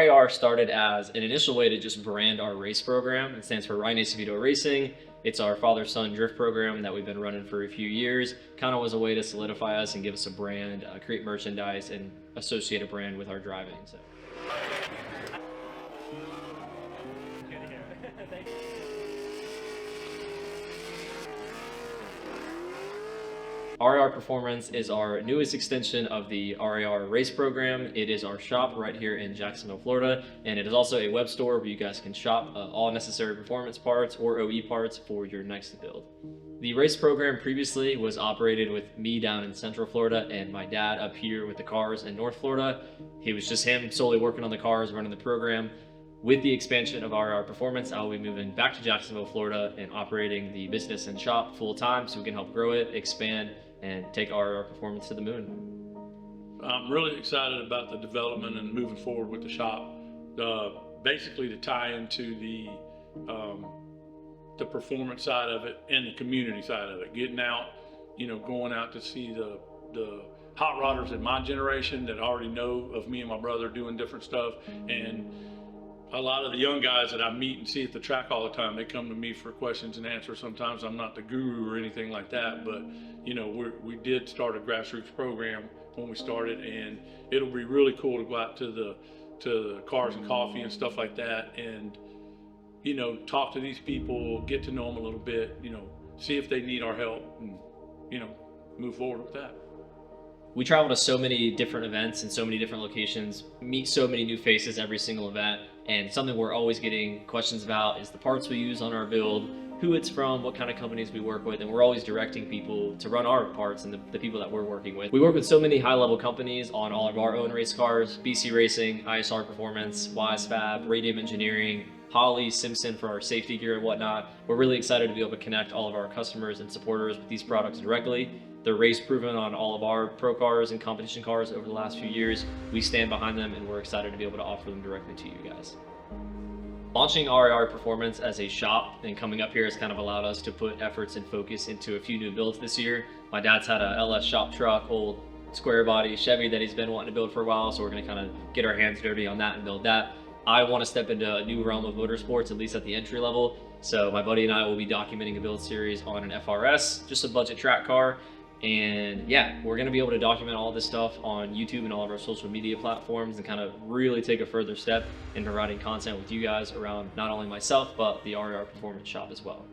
RAR started as an initial way to just brand our race program. It stands for Ryan Acevedo Racing. It's our father-son drift program that we've been running for a few years. Kind of was a way to solidify us and give us a brand, create merchandise, and associate a brand with our driving. So. RAR Performance is our newest extension of the RAR race program. It is our shop right here in Jacksonville, Florida, and it is also a web store where you guys can shop all necessary performance parts or OE parts for your next build. The race program previously was operated with me down in Central Florida and my dad up here with the cars in North Florida. It was just him solely working on the cars, running the program. With the expansion of RAR Performance, I will be moving back to Jacksonville, Florida, and operating the business and shop full time so we can help grow it, expand, and take RAR Performance to the moon. I'm really excited about the development and moving forward with the shop. Basically to tie into the performance side of it and the community side of it. Getting out, going out to see the hot rodders in my generation that already know of me and my brother doing different stuff, and a lot of the young guys that I meet and see at the track all the time, they come to me for questions and answers. Sometimes I'm not the guru or anything like that, but we did start a grassroots program when we started, and it'll be really cool to go out to the cars and coffee and stuff like that, and talk to these people, get to know them a little bit, see if they need our help, and move forward with that. We travel to so many different events and so many different locations, meet so many new faces every single event, and something we're always getting questions about is the parts we use on our build, who it's from, what kind of companies we work with, and we're always directing people to run our parts and the people that we're working with. We work with so many high-level companies on all of our own race cars: BC Racing, ISR Performance, WiseFab, Radium Engineering, Holly, Simpson for our safety gear and whatnot. We're really excited to be able to connect all of our customers and supporters with these products directly. They're race proven on all of our pro cars and competition cars over the last few years. We stand behind them, and we're excited to be able to offer them directly to you guys. Launching RAR Performance as a shop and coming up here has kind of allowed us to put efforts and focus into a few new builds this year. My dad's had a LS shop truck, old square body Chevy that he's been wanting to build for a while, so we're going to kind of get our hands dirty on that and build that. I want to step into a new realm of motorsports, at least at the entry level. So my buddy and I will be documenting a build series on an FRS, just a budget track car. And yeah, we're going to be able to document all this stuff on YouTube and all of our social media platforms and kind of really take a further step in providing content with you guys around not only myself, but the RAR Performance shop as well.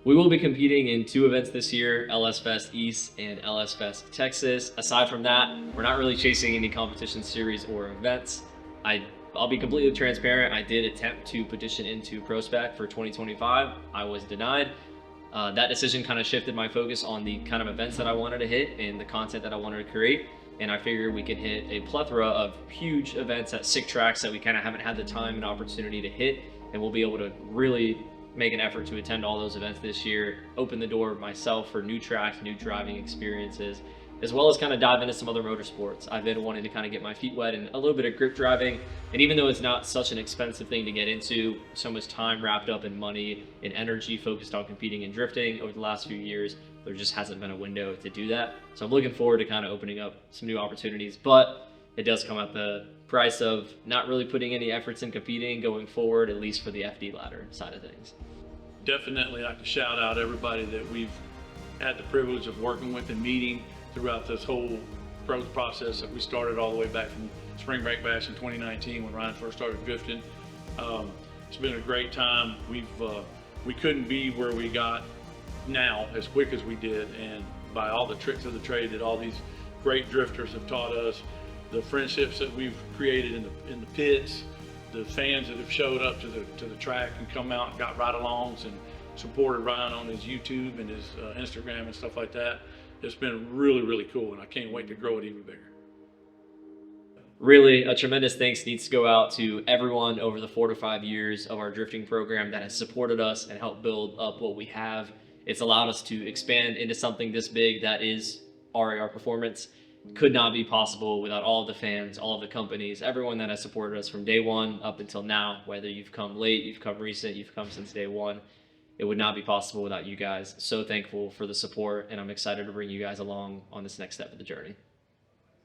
We will be competing in 2 events this year, LS Fest East and LS Fest Texas. Aside from that, we're not really chasing any competition series or events. I'll be completely transparent. I did attempt to petition into ProSpec for 2025. I was denied. That decision kind of shifted my focus on the kind of events that I wanted to hit and the content that I wanted to create. And I figured we could hit a plethora of huge events at sick tracks that we kind of haven't had the time and opportunity to hit. And we'll be able to really make an effort to attend all those events this year, open the door myself for new tracks, new driving experiences, as well as kind of dive into some other motorsports. I've been wanting to kind of get my feet wet in a little bit of grip driving, and even though it's not such an expensive thing to get into, so much time wrapped up in money and energy focused on competing and drifting over the last few years, there just hasn't been a window to do that. So I'm looking forward to kind of opening up some new opportunities, but it does come at the price of not really putting any efforts in competing going forward, at least for the FD ladder side of things. Definitely like to shout out everybody that we've had the privilege of working with and meeting throughout this whole growth process that we started all the way back from Spring Break Bash in 2019 when Ryan first started drifting. It's been a great time. We couldn't be where we got now as quick as we did, and by all the tricks of the trade that all these great drifters have taught us, the friendships that we've created in the pits, the fans that have showed up to the track and come out and got ride-alongs and supported Ryan on his YouTube and his Instagram and stuff like that. It's been really, really cool, and I can't wait to grow it even bigger. Really, a tremendous thanks needs to go out to everyone over the 4 to 5 years of our drifting program that has supported us and helped build up what we have. It's allowed us to expand into something this big that is RAR Performance. Could not be possible without all of the fans, all of the companies, everyone that has supported us from day one up until now, whether you've come late, you've come recent, you've come since day one. It would not be possible without you guys. So thankful for the support, and I'm excited to bring you guys along on this next step of the journey.